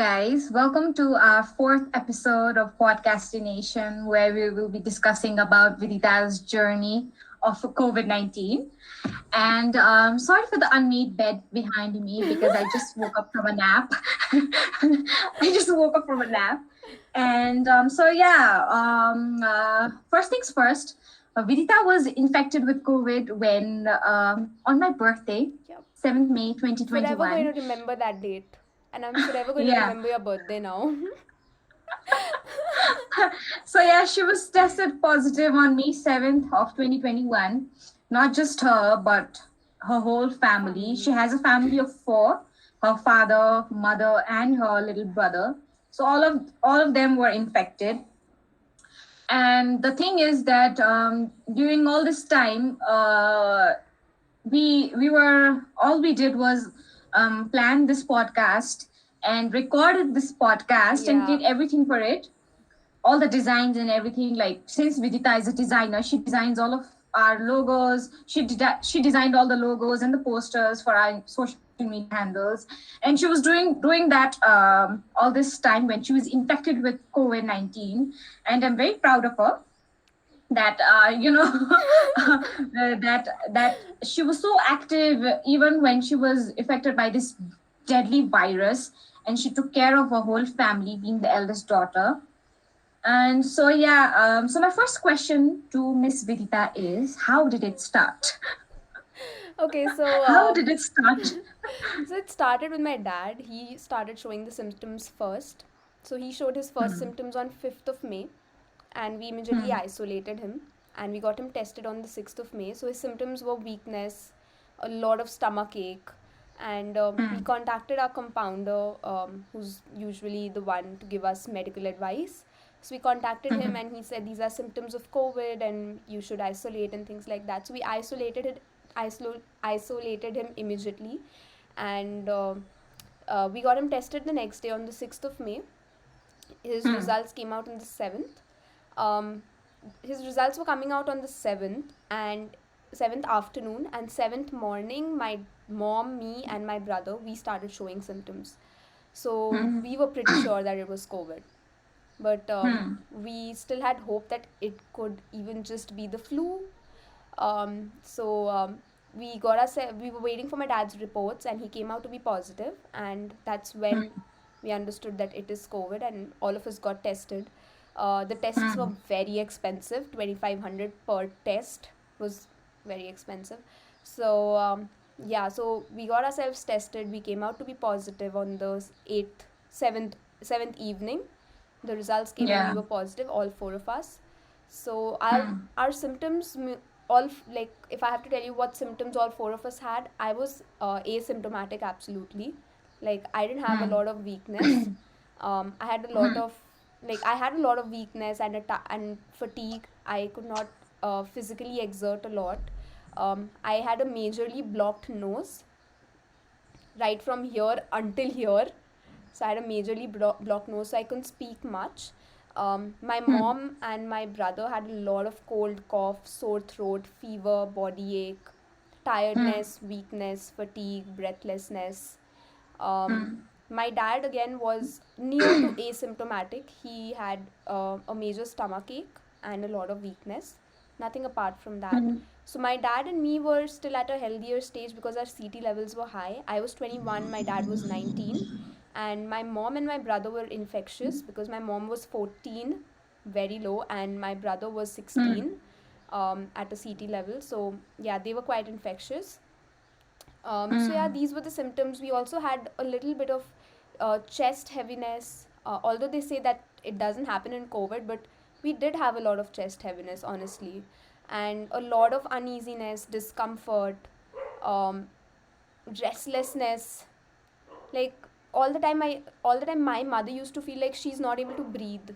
guys. Welcome to our fourth episode of Podcastination, where we will be discussing about Vidita's journey of COVID-19. And sorry for the unmade bed behind me because I just woke up from a nap. And first things first, Vidita was infected with COVID when on my birthday, Yep. 7th May Forever going 2021. to remember that date. And I'm forever going to Yeah. remember your birthday now. She was tested positive on May 7th of 2021. Not just her, but her whole family. She has a family of 4, her father, mother, and her little brother. So all of them were infected. And the thing is that during all this time, all we did was plan this podcast and recorded this podcast and Yeah. did everything for it, all the designs and everything. Like, since Vidita is a designer, she designs all of our logos. She designed all the logos and the posters for our social media handles, and she was doing that all this time when she was infected with COVID-19. And I'm very proud of her that that she was so active even when she was affected by this deadly virus, and she took care of her whole family, being the eldest daughter. And so so my first question to Miss Vidita is, how did it start? Okay, so How did it start? so it started with my dad. He started showing the symptoms first. So he showed his first symptoms on 5th of May, and we immediately isolated him, and we got him tested on the 6th of May. So his symptoms were weakness, a lot of stomach ache, and we contacted our compounder, who's usually the one to give us medical advice. So we contacted him, and he said these are symptoms of COVID and you should isolate and things like that. So we isolated him immediately, and we got him tested the next day on the 6th of May. His results came out on the 7th. His results were coming out on the 7th, and 7th afternoon, and 7th morning, my mom, me, and my brother, we started showing symptoms. So we were pretty sure that it was COVID. But we still had hope that it could even just be the flu. We were waiting for my dad's reports, and he came out to be positive, and that's when we understood that it is COVID, and all of us got tested. The tests were very expensive. 2,500 per test was very expensive. So so we got ourselves tested. We came out to be positive on the 7th evening. The results came and we were positive, all 4 of us. So our symptoms, if I have to tell you what symptoms all 4 of us had, I was asymptomatic absolutely. Like, I didn't have a lot of weakness. I had a lot of weakness and fatigue. I could not physically exert a lot. I had a majorly blocked nose, right from here until here. So I had a majorly blocked nose, so I couldn't speak much. My mom and my brother had a lot of cold, cough, sore throat, fever, body ache, tiredness, weakness, fatigue, breathlessness. My dad again was near to asymptomatic. He had a major stomach ache and a lot of weakness. Nothing apart from that. So my dad and me were still at a healthier stage because our CT levels were high. I was 21, my dad was 19. And my mom and my brother were infectious because my mom was 14, very low, and my brother was 16 at a CT level. So yeah, they were quite infectious. These were the symptoms. We also had a little bit of chest heaviness, although they say that it doesn't happen in COVID, but we did have a lot of chest heaviness, honestly, and a lot of uneasiness, discomfort, restlessness. Like, all the time my mother used to feel like she's not able to breathe,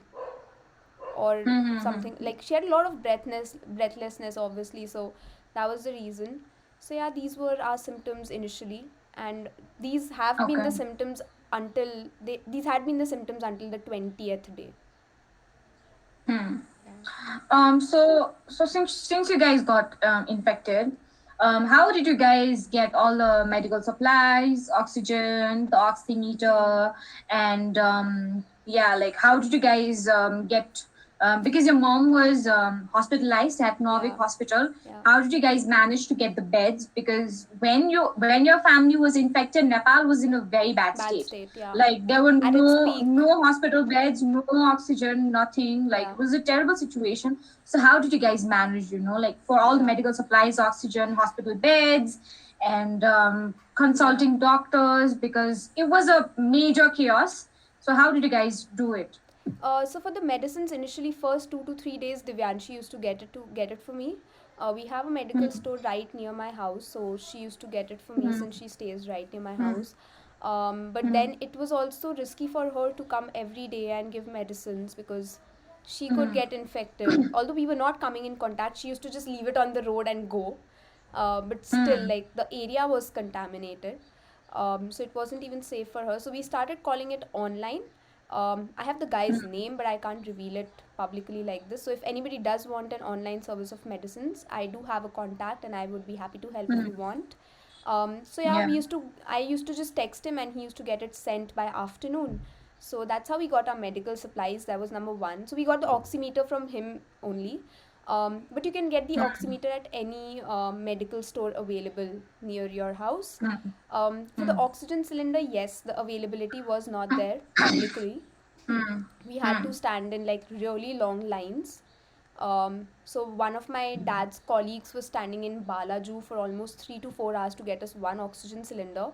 or something. Like, she had a lot of breathlessness, obviously. So that was the reason. So yeah, these were our symptoms initially, and these have been the symptoms until these had been the symptoms until the 20th day. So since you guys got infected, How did you guys get all the medical supplies, oxygen, the oximeter, and yeah, like how did you guys get? Because your mom was hospitalized at Norwich Yeah, Hospital. yeah. How did you guys manage to get the beds? Because when your family was infected, Nepal was in a very bad Bad state. state, yeah. Like there were At its peak, no hospital beds, no oxygen, nothing. Like yeah, it was a terrible situation. So how did you guys manage? Like for all the yeah, medical supplies, oxygen, hospital beds, and yeah. consulting doctors because it was a major chaos. So how did you guys do it? So for the medicines, initially first 2 to 3 days, Divyanshi used to get it for me. We have a medical Hmm, store right near my house, so she used to get it for me hmm, since she stays right near my hmm, house. But hmm, then it was also risky for her to come every day and give medicines because she could hmm, get infected. Although we were not coming in contact, she used to just leave it on the road and go. But still, hmm, like the area was contaminated, so it wasn't even safe for her. So we started calling it online. I have the guy's name, but I can't reveal it publicly like this. So if anybody does want an online service of medicines, I do have a contact, and I would be happy to help if hmm. you want. So yeah, Yeah. I used to just text him, and he used to get it sent by afternoon. So that's how we got our medical supplies. That was number one. So we got the oximeter from him only. But you can get the Hmm, oximeter at any medical store available near your house. hmm, For the hmm, oxygen cylinder, yes, the availability was not there publicly. hmm, We had hmm, to stand in like really long lines. So one of my dad's colleagues was standing in Balaju for almost 3 to 4 hours to get us one oxygen cylinder.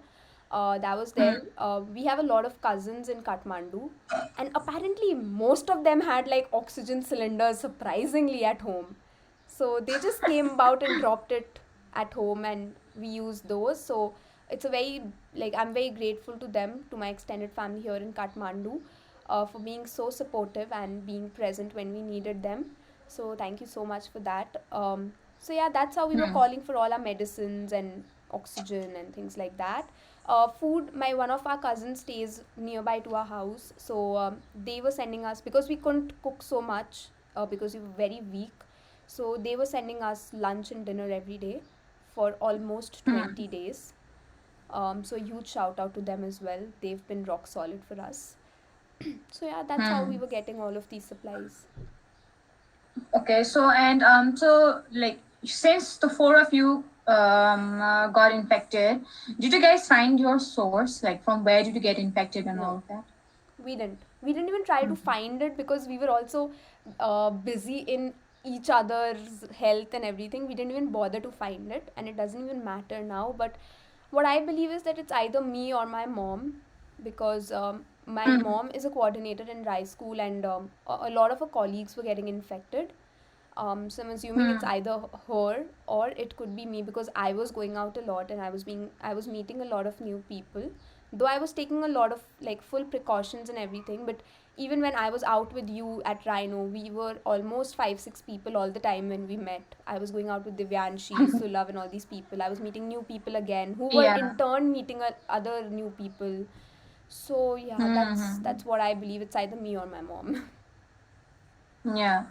That was hmm, there. We have a lot of cousins in Kathmandu, and apparently most of them had like oxygen cylinders surprisingly at home. So they just came about and dropped it at home, and we used those. So it's a very, like, I'm very grateful to them, to my extended family here in Kathmandu, for being so supportive and being present when we needed them. So thank you so much for that. So yeah, that's how we were hmm, calling for all our medicines and oxygen and things like that. Food, my one of our cousins stays nearby to our house, so they were sending us, because we couldn't cook so much, because we were very weak. So they were sending us lunch and dinner every day for almost hmm, 20 days. So huge shout out to them as well. They've been rock solid for us. So yeah, that's how we hmm. were getting all of these supplies. Okay, so and so like since the four of you got infected, did you guys find your source? Like from where did you get infected and all No, of that? we didn't even try to find it because we were also busy in each other's health and everything. We didn't even bother to find it, and it doesn't even matter now. But what I believe is that it's either me or my mom, because my Hmm, mom is a coordinator in Rai school, and a lot of her colleagues were getting infected. So I'm assuming it's hmm, either her or it could be me, because I was going out a lot and I was meeting a lot of new people. Though I was taking a lot of like full precautions and everything, but even when I was out with you at Rhino, we were almost 5 6 people all the time when we met. I was going out with Divyanshi, Sulav, and all these people. I was meeting new people again who were yeah. in turn meeting other new people. So yeah, Hmm, that's what I believe. It's either me or my mom. yeah.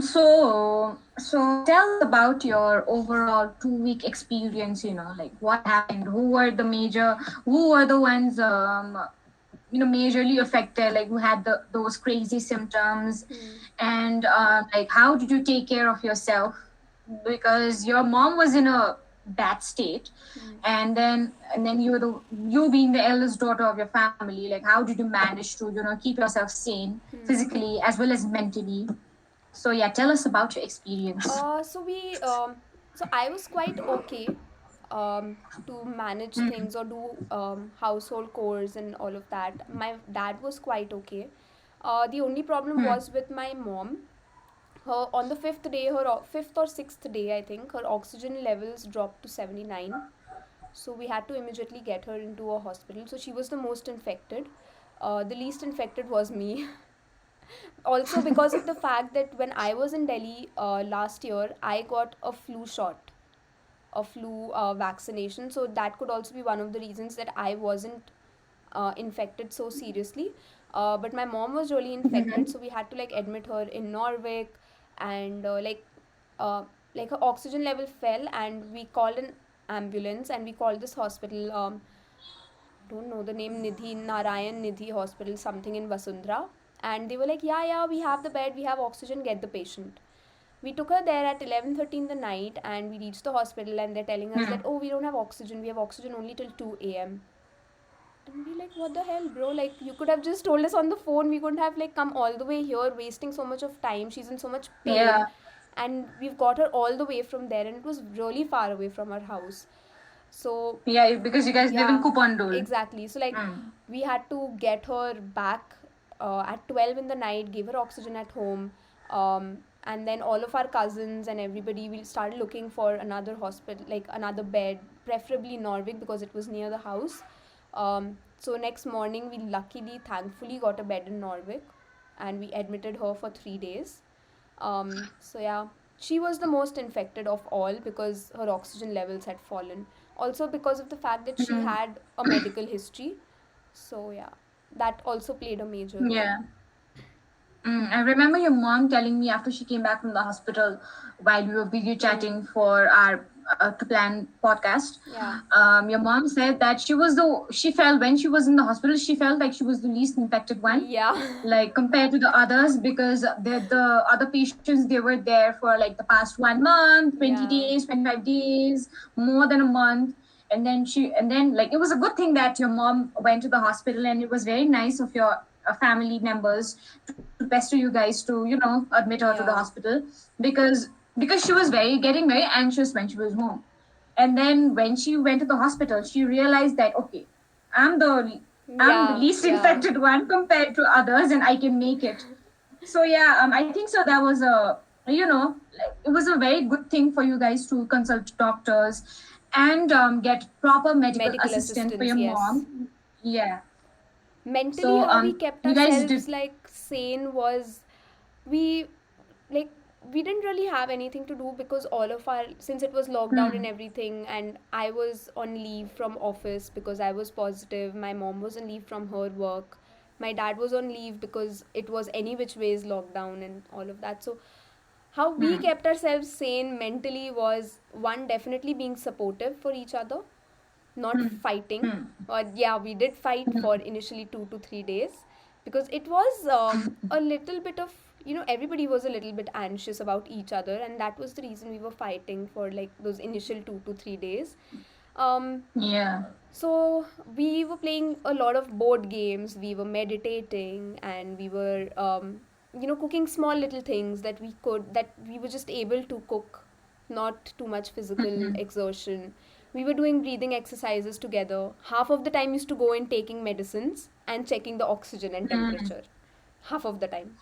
So tell us about your overall 2 week experience. Like what happened? Who were the ones majorly affected, like who had those crazy symptoms, Hmm. and like how did you take care of yourself because your mom was in a bad state, Hmm. and then you being the eldest daughter of your family, like how did you manage to keep yourself sane Hmm. physically as well as mentally? So yeah, tell us about your experience. So we so I was quite okay to manage Hmm, things or do household chores and all of that. My dad was quite okay. The only problem hmm, was with my mom. Her on the fifth day, fifth or sixth day, I think, her oxygen levels dropped to 79. So we had to immediately get her into a hospital. So she was the most infected. The least infected was me. Also because of the fact that when I was in Delhi last year, I got a flu shot, a flu vaccination. So that could also be one of the reasons that I wasn't infected so seriously. But my mom was really infected, hmm, so we had to like admit her in Norwich, and uh, like her oxygen level fell, and we called an ambulance, and we called this hospital, don't know the name, Nidhi, Narayan Nidhi Hospital, something in Vasundhara. And they were like, yeah, we have the bed, we have oxygen, get the patient. We took her there at 11:30 in the night, and we reached the hospital, and they're telling us that, oh, we don't have oxygen, we have oxygen only till 2 a.m. And we like, what the hell, bro? Like, you could have just told us on the phone. We couldn't have like come all the way here, wasting so much of time. She's in so much pain, Yeah. and we've got her all the way from there, and it was really far away from our house. So Yeah, because you guys live in yeah, Kupandul. exactly. So like we had to get her back at 12 in the night, give her oxygen at home, and then all of our cousins and everybody, we started looking for another hospital, like another bed, preferably Norwich because it was near the house. So next morning we luckily, thankfully, got a bed in Norwich, and we admitted her for 3 days. So yeah, she was the most infected of all because her oxygen levels had fallen. Also because of the fact that she had a medical history. So yeah, that also played a major role. Yeah. I remember your mom telling me after she came back from the hospital while we were video chatting for our to plan podcast. Yeah. Your mom said that she felt when she was in the hospital, she felt like she was the least infected one, Yeah. like compared to the others, because the other patients, they were there for like the past 1 month, 20 Yeah. days, 25 days, more than a month. And then like it was a good thing that your mom went to the hospital, and it was very nice of your family members to pester you guys to admit her to the Yeah. hospital, because she was getting very anxious when she was home. And then when she went to the hospital, she realized that, okay, i'm the I'm the Yeah. least Yeah. infected one compared to others, and I can make it. So yeah, I think so that was like, it was a very good thing for you guys to consult doctors and get proper medical Medical assistance for assistance, your yes. mom. Yeah. Mentally, So how we kept you guys ourselves did. like sane was, we like we didn't really have anything to do because all of our, since it was lockdown and everything, and I was on leave from office because I was positive, my mom was on leave from her work, my dad was on leave because it was any which ways lockdown and all of that. So how we kept ourselves sane mentally was, one, definitely being supportive for each other, not fighting. Or yeah, we did fight for initially 2 to 3 days because it was a little bit of, everybody was a little bit anxious about each other, and that was the reason we were fighting for like those initial 2 to 3 days. Yeah. So we were playing a lot of board games, we were meditating, and we were cooking small little things that we were just able to cook, not too much physical exertion. We were doing breathing exercises together. Half of the time used to go in taking medicines and checking the oxygen and temperature. Half of the time.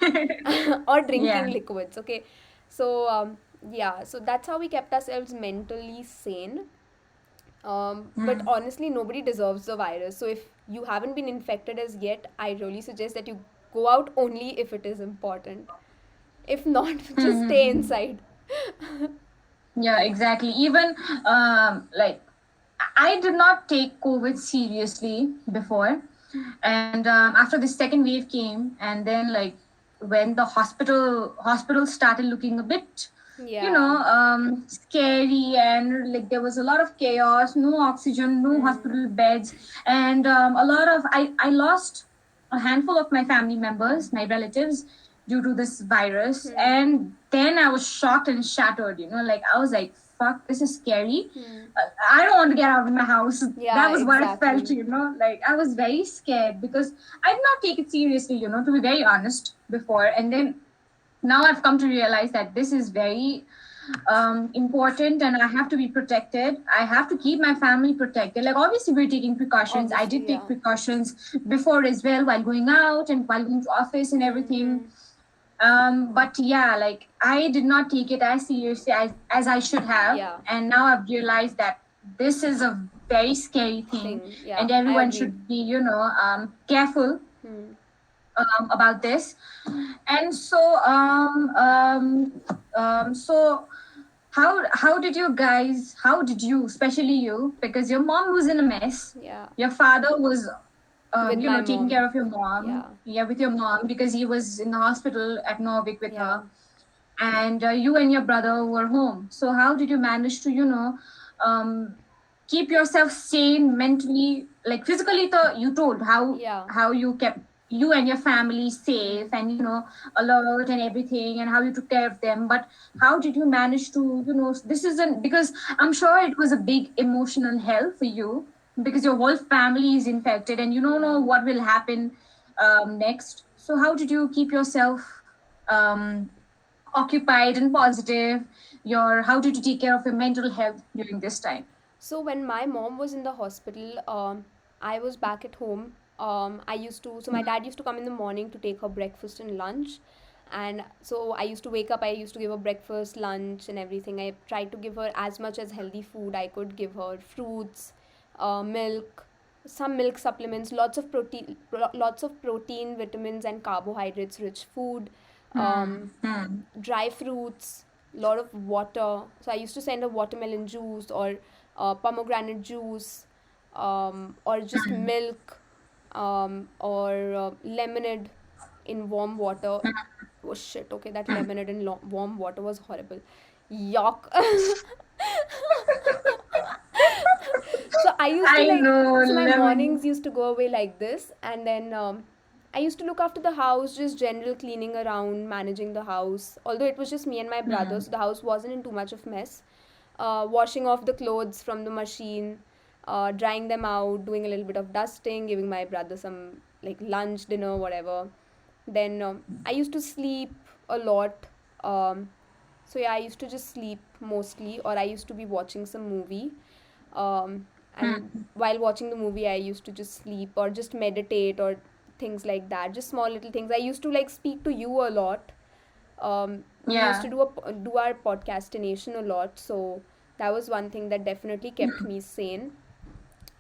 Or drinking Yeah. liquids, okay? So yeah, so that's how we kept ourselves mentally sane. But honestly, nobody deserves the virus. So if you haven't been infected as yet, I really suggest that you go out only if it is important. If not, just stay inside. Yeah, exactly. Even like I did not take COVID seriously before, and after the second wave came, and then like when the hospitals started looking a bit, Yeah. scary, and like there was a lot of chaos, no oxygen, no hospital beds, and a lot of I lost a handful of my family members, my relatives, due to this virus. And then I was shocked and shattered, like I was like, fuck, this is scary. I don't want to get out of my house. Yeah, That was what I felt, exactly. like I was very scared because I did not take it seriously, to be very honest, before. And then now I've come to realize that this is very important, and I have to be protected. I have to keep my family protected. Like obviously we're taking precautions. I Obviously, did take yeah. precautions before as well, while going out and while going to office and everything. But yeah, like I did not take it as seriously as I should have. Yeah. And now I've realized that this is a very scary thing, Yeah, and I everyone agree. should be, careful about this. And so how did you, especially you, because your mom was in a mess, Yeah. your father was With my taking mom. care of your mom, Yeah. with your mom, because he was in the hospital at Norwich with Yeah. her. and you and your brother were home. So how did you manage to, um, keep yourself sane mentally, like physically? You told Yeah. how you kept you and your family safe Hmm. and alert and everything, and how you took care of them. But how did you manage to, this isn't because I'm sure it was a big emotional hell for you because your whole family is infected and you don't know Yeah. what will happen next. So how did you keep yourself um, occupied and positive? Your How did you take care of your mental health during this time? So when my mom was in the hospital, I was back at home. So my dad used to come in the morning to take her breakfast and lunch. And so I used to wake up, I used to give her breakfast, lunch, and everything. I tried to give her as much as healthy food I could give her: fruits, milk, some milk supplements, lots of protein, vitamins, and carbohydrates rich food, Hmm. um, Hmm. dry fruits, lot of water. So I used to send her watermelon juice or pomegranate juice, or just milk, or lemonade in warm water. Oh shit, okay, that lemonade in warm water was horrible. Yuck. So I used to I like, know so my lemon. mornings used to go away like this, and then I used to look after the house, just general cleaning around, managing the house. Although it was just me and my brother, Hmm. so the house wasn't in too much of mess. Washing off the clothes from the machine, drying them out, doing a little bit of dusting, giving my brother some like lunch, dinner, whatever. Then I used to sleep a lot. Um, so yeah, I used to just sleep mostly, or I used to be watching some movie. Um, and Hmm. while watching the movie, I used to just sleep or just meditate or things like that. Just small little things. I used to like speak to you a lot. We used Yeah. to do our podcastination a lot, so that was one thing that definitely kept me sane.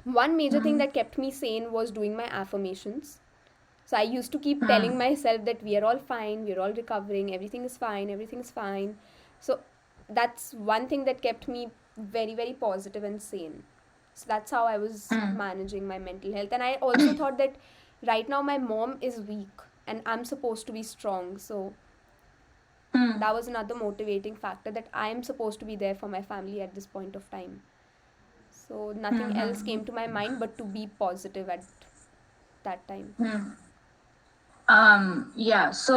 One major thing Hmm. that kept me sane was doing my affirmations. So I used to keep telling Hmm. myself that we are all fine, we are all recovering, everything is fine, everything is fine. So that's one thing that kept me very, very positive and sane. So that's how I was Hmm. managing my mental health. And I also thought that right now my mom is weak and I'm supposed to be strong. So Hmm. that was another motivating factor, that I am supposed to be there for my family at this point of time. So nothing else Hmm. came to my mind but to be positive at that time. Hmm. Yeah. So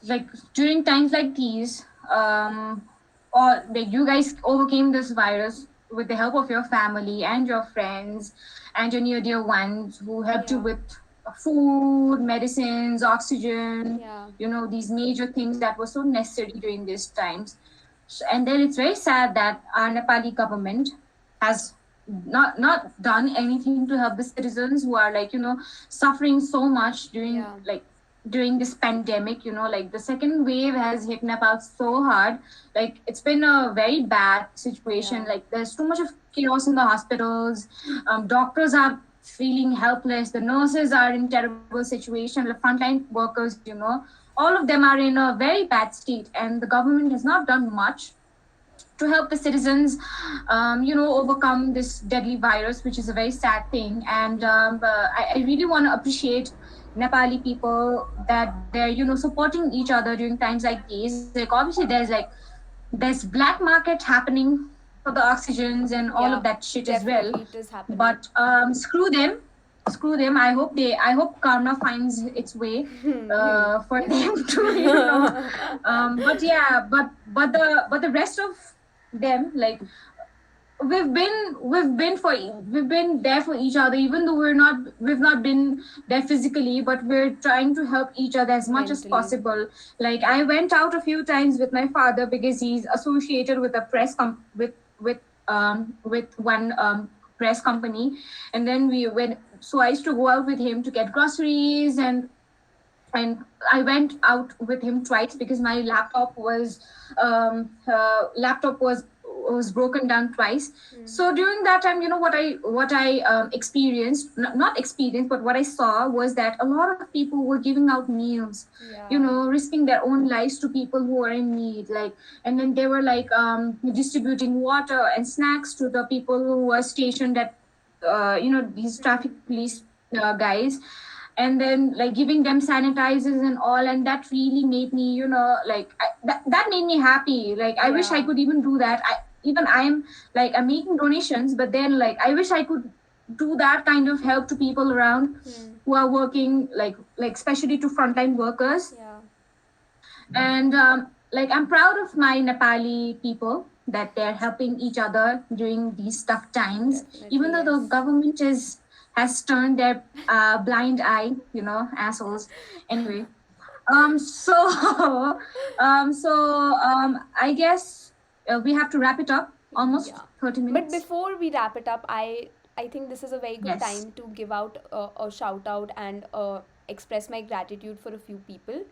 like during times like these, or like you guys overcame this virus with the help of your family and your friends and your near dear ones who helped you Yeah, with food, medicines, oxygen, yeah, these major things that were so necessary during these times. And then it's very sad that our Nepali government has not done anything to help the citizens who are like suffering so much yeah, during this pandemic. Like the second wave has hit Nepal so hard. Like it's been a very bad situation. yeah. Like there's too much of chaos in the hospitals. Doctors are feeling helpless. The nurses are in terrible situation. The frontline workers, all of them are in a very bad state, and the government has not done much to help the citizens, overcome this deadly virus, which is a very sad thing. And Yeah. I really want to appreciate Nepali people that they're, supporting each other during times like these. Like obviously, there's black market happening for the oxygens and all of Yeah, that shit as well. definitely it is happening. But screw them, screw them. I hope karma finds its way for them to, but yeah, but the rest of them, like we've been there for each other, even though we've not been there physically, but we're trying to help each other as much as Mentally. possible. Like I went out a few times with my father because he's associated with a with one press company, and then we went. So I used to go out with him to get groceries, and I went out with him twice because my laptop was broken down twice. Hmm. So during that time, what I experienced, not experienced, but what I saw was that a lot of people were giving out meals, Yeah. risking their own lives to people who are in need, like, and then they were like distributing water and snacks to the people who were stationed at these traffic Hmm. police guys. and then like giving them sanitizers and all, and that really made me, that made me happy. Like I wish I Yeah. could even do that. I'm making donations, but then like I wish I could do that kind of help to people around who are working, like especially to frontline workers. Yeah. And like I'm proud of my Nepali people that they're helping each other during these tough times, even Definitely, though the yes. government has turned their blind eye, assholes. Anyway, so I guess we have to wrap it up. Almost Yeah. 30 But minutes. before we wrap it up, I think this is a very good Yes, time to give out a shout out and express my gratitude for a few people.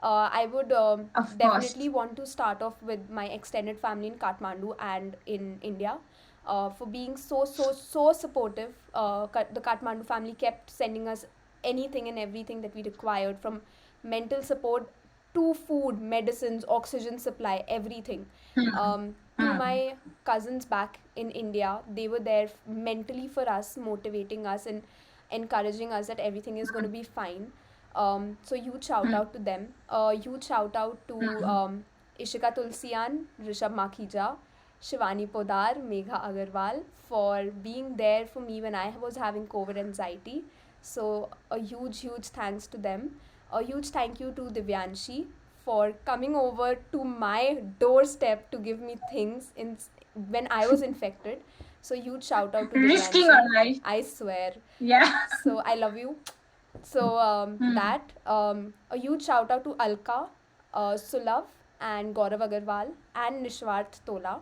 I would of course. definitely want to start off with my extended family in Kathmandu and in India. For being so supportive. The Kathmandu family kept sending us anything and everything that we required, from mental support to food, medicines, oxygen supply, everything. To Hmm. my cousins back in India, they were there mentally for us, motivating us and encouraging us that everything is going to be fine. So huge shout Hmm. out to them. Huge shout out to Hmm. Ishika Tulsian, Rishabh Makhija, Shivani Podar, Megha Agarwal for being there for me when I was having COVID anxiety. So a huge thanks to them. A huge thank you to Divyanshi for coming over to my doorstep to give me things when I was infected. So huge shout out to Risking our Divyanshi. life. I swear. Yeah. So I love you. So Hmm. a huge shout out to Alka, Sulav, and Gaurav Agarwal and Nishwart Tola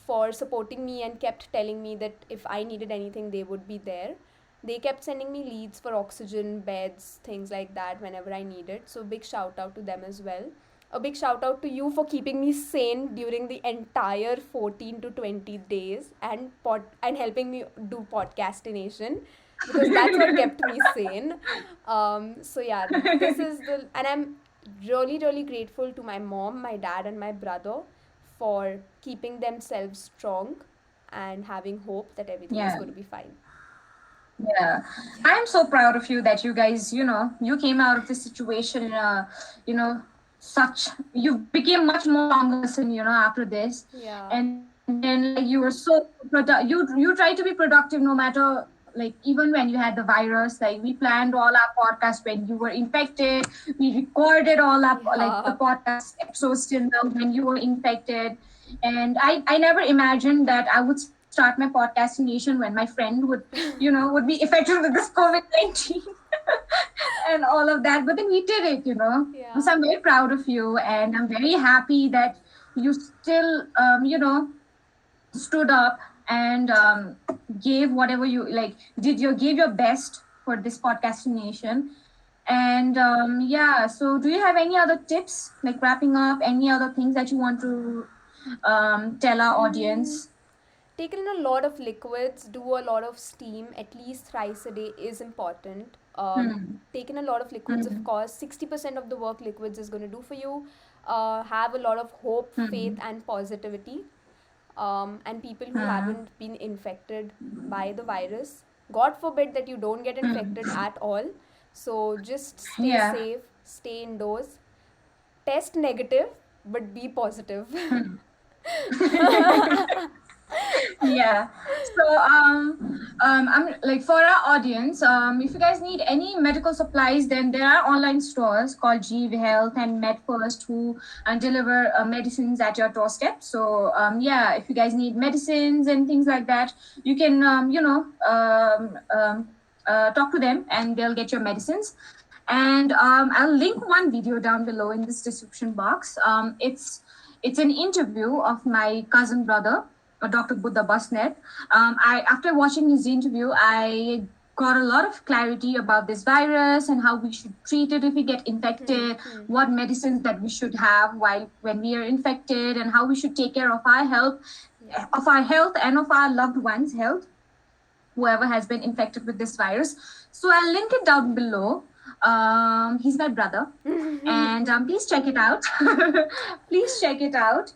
for supporting me and kept telling me that if I needed anything, they would be there. They kept sending me leads for oxygen, beds, things like that whenever I needed. So big shout out to them as well. A big shout out to you for keeping me sane during the entire 14 to 20 days and helping me do podcastination, because that's what kept me sane. So yeah, this is the and I'm really grateful to my mom, my dad, and my brother for keeping themselves strong and having hope that everything is Yeah. going to be fine. Yeah, I'm so proud of you that you guys, you came out of this situation in a, such, you became much more stronger person, after this. Yeah. And then like you were so you try to be productive no matter, like even when you had the virus. Like we planned all our podcasts when you were infected. We recorded all our like the Yeah. podcast episodes till now when you were infected. And I never imagined that I would start my podcastination when my friend would be affected with this COVID-19 and all of that. But then we did it. Yeah. So I'm very proud of you, and I'm very happy that you still, stood up and gave whatever you like, gave your best for this podcastination. And yeah, so do you have any other tips, like wrapping up, any other things that you want to tell our Mm, audience? take in a lot of liquids, do a lot of steam at least thrice a day is important. Take in a lot of liquids, of Hmm. course. 60% of the work liquids is going to do for you. Have a lot of hope, faith, Hmm. and positivity. And people who Hmm. haven't been infected by the virus, God forbid that you don't get infected Hmm. at all. So just stay Yeah. safe, stay indoors, test negative, but be positive. Hmm. Yeah. So I'm like, for our audience, if you guys need any medical supplies, then there are online stores called GV Health and MedFirst who deliver medicines at your doorstep. So yeah, if you guys need medicines and things like that, you can talk to them and they'll get your medicines. And I'll link one video down below in this description box. It's an interview of my cousin brother, Dr. Buddha Basnet. I After watching his interview, I got a lot of clarity about this virus and how we should treat it if we get infected, what medicines that we should have while when we are infected, and how we should take care Yeah. of our health and of our loved ones' health, whoever has been infected with this virus. So I'll link it down below. He's my brother, and please check it out. Please check it out.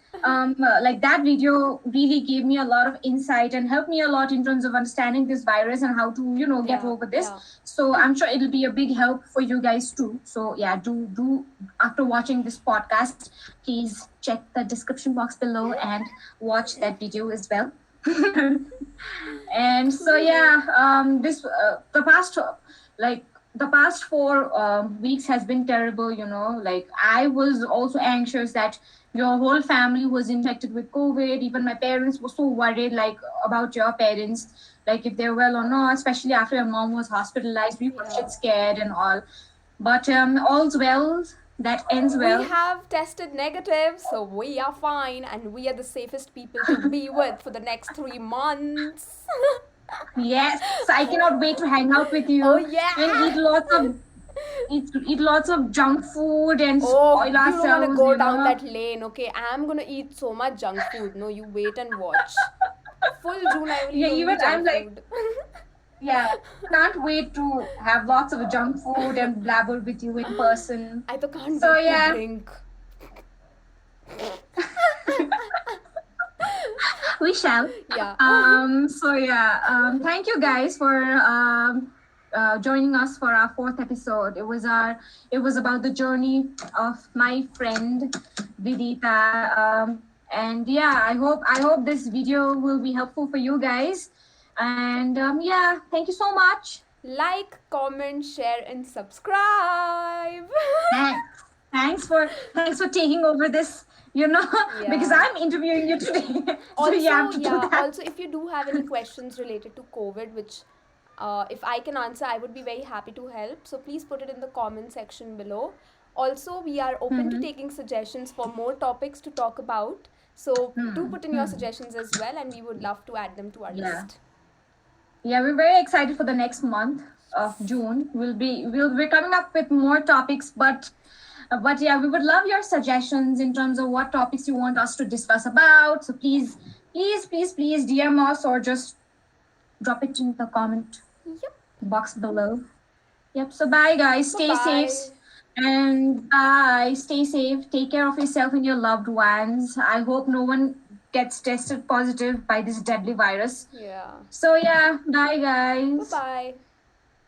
Like that video really gave me a lot of insight and helped me a lot in terms of understanding this virus and how to, get Yeah, over this. yeah. So I'm sure it'll be a big help for you guys too. So yeah, do after watching this podcast, please check the description box below and watch that video as well. And so yeah, this the past 4 weeks has been terrible. Like I was also anxious that your whole family was infected with COVID. Even my parents were so worried, like about your parents, like if they're well or not, especially after your mom was hospitalized. We were Yeah. shit scared and all, but all's well that ends well. We have tested negative, so we are fine, and we are the safest people to be with for the next 3 months. Yes, I cannot wait to hang out with you Oh, and yeah. eat lots of junk food and Oh, spoil you don't want to ourselves. go down that lane, okay? I'm gonna eat so much junk food. No, you wait and watch. Full June, I will eat Yeah, only even I'm junk like, food. yeah, can't wait to have lots of junk food and blabber with you in person. I तो can't So wait to yeah, drink. we shall. Yeah. So yeah, thank you guys for joining us for our 4th episode. It was about the journey of my friend Vidita. And yeah, I hope this video will be helpful for you guys. And yeah, thank you so much. Like, comment, share, and subscribe. Thanks. Thanks for taking over this, because Yeah. I'm interviewing you today. So Also, you have to do yeah, that. also, if you do have any questions related to COVID, which if I can answer, I would be very happy to help. So please put it in the comment section below. Also, we are open to taking suggestions for more topics to talk about. So do put in your suggestions as well, and we would love to add them to our Yeah. list. Yeah, we're very excited for the next month of June. We'll be coming up with more topics, but yeah, we would love your suggestions in terms of what topics you want us to discuss about. So please DM us or just drop it in the comment Yep. box below. Yep. So bye guys. Stay Bye-bye. safe. And bye. Stay safe. Take care of yourself and your loved ones. I hope no one gets tested positive by this deadly virus. Yeah. So yeah, bye guys. Bye-bye.